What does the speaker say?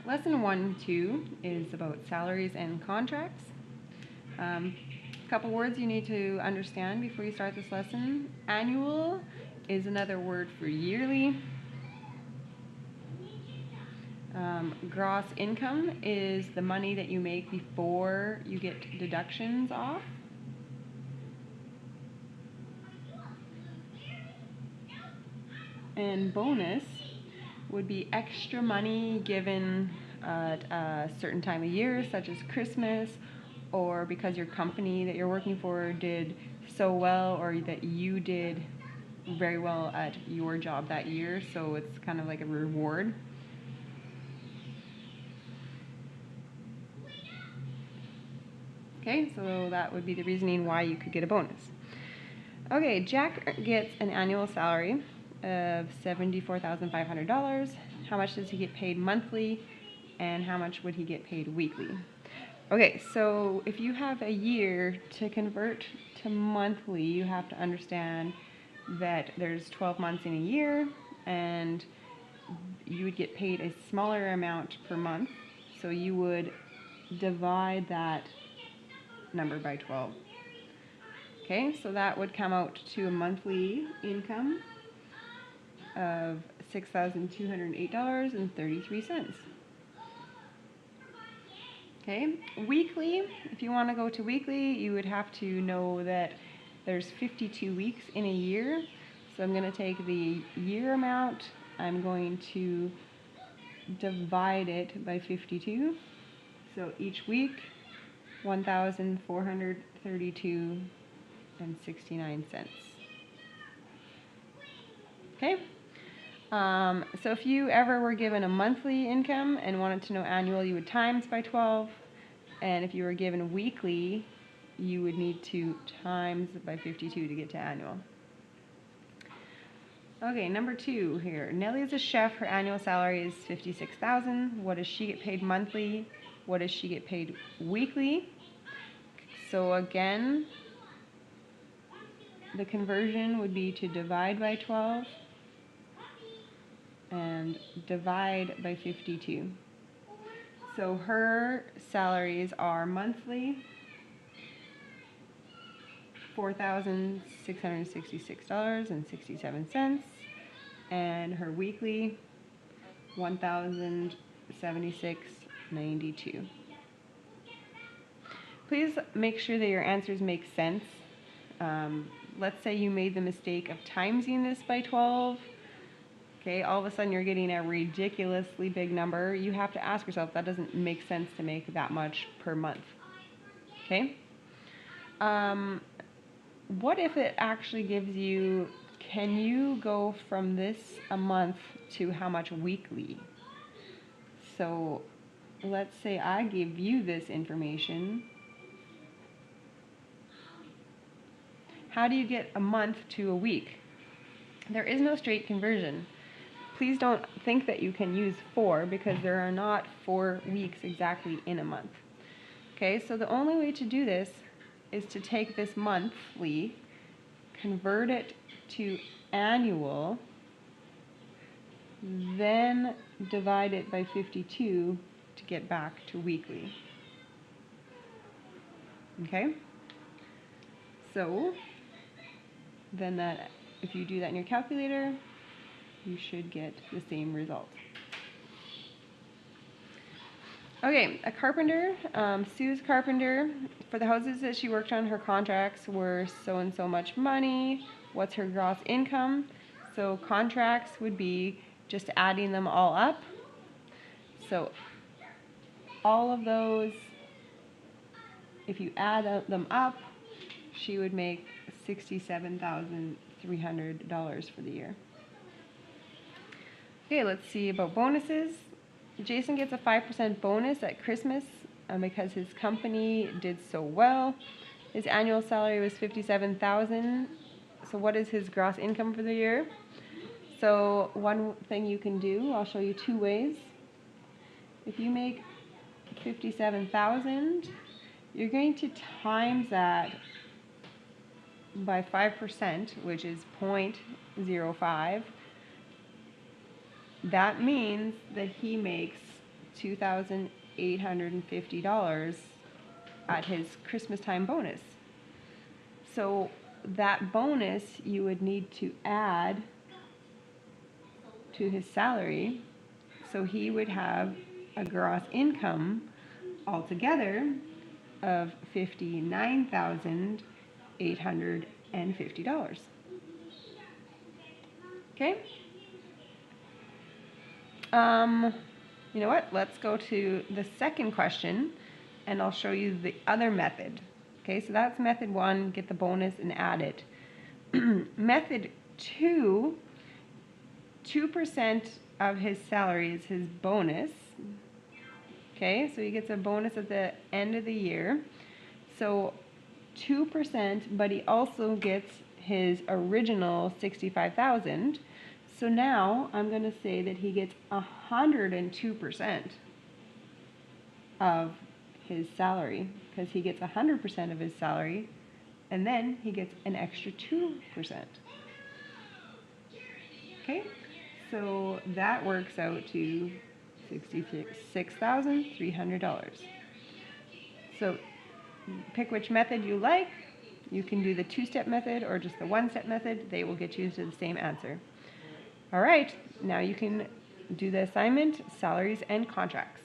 Lesson 1-2 is about salaries and contracts. A couple words you need to understand before you start this lesson. Annual is another word for yearly. Gross income is the money that you make before you get deductions off. And bonus would be extra money given at a certain time of year, such as Christmas, or because your company that you're working for did so well, or that you did very well at your job that year, so it's kind of like a reward. Okay, so that would be the reasoning why you could get a bonus. Okay, Jack gets an annual salary of $74,500. How much does he get paid monthly, and how much would he get paid weekly? Okay, so if you have a year, to convert to monthly, you have to understand that there's 12 months in a year, and you would get paid a smaller amount per month, so you would divide that number by 12. Okay, so that would come out to a monthly income of $6,208.33. Okay, weekly, if you want to go to weekly, you would have to know that there's 52 weeks in a year. So I'm going to take the year amount, I'm going to divide it by 52. So each week, 1,432.69. Okay? So if you ever were given a monthly income and wanted to know annual, you would times by 12. And if you were given weekly, you would need to times by 52 to get to annual. Okay, number 2 here. Nellie is a chef. Her annual salary is $56,000. What does she get paid monthly? What does she get paid weekly? So again, the conversion would be to divide by 12 and divide by 52. So her salaries are monthly $4,666.67, and her weekly $1,076.92. Please make sure that your answers make sense. Let's say you made the mistake of timesing this by 12. Okay, all of a sudden you're getting a ridiculously big number. You have to ask yourself, that doesn't make sense to make that much per month. Okay? What if it actually gives you, can you go from this a month to how much weekly? So let's say I give you this information. How do you get a month to a week? There is no straight conversion. Please don't think that you can use 4, because there are not 4 weeks exactly in a month. Okay, so the only way to do this is to take this monthly, convert it to annual, then divide it by 52 to get back to weekly. Okay? So then that, if you do that in your calculator, you should get the same result. Okay, a carpenter, Sue's carpenter. For the houses that she worked on, her contracts were so and so much money. What's her gross income? So contracts would be just adding them all up. So all of those, if you add them up, she would make $67,300 for the year. Okay, let's see about bonuses. Jason gets a 5% bonus at Christmas because his company did so well. His annual salary was $57,000. So what is his gross income for the year? So one thing you can do, I'll show you 2 ways. If you make $57,000, you're going to times that by 5%, which is 0.05. That means that he makes $2,850 at his Christmas time bonus. So that bonus you would need to add to his salary, so he would have a gross income altogether of $59,850. Okay? You know what? Let's go to the second question, and I'll show you the other method. Okay, so that's method 1, get the bonus and add it. Method 2, 2% of his salary is his bonus. Okay, so he gets a bonus at the end of the year. So 2%, but he also gets his original $65,000. So now I'm going to say that he gets 102% of his salary, because he gets 100% of his salary, and then he gets an extra 2%. Okay, so that works out to $66,300. So pick which method you like. You can do the 2-step method or just the 1-step method. They will get you to the same answer. All right, now you can do the assignment, salaries and contracts.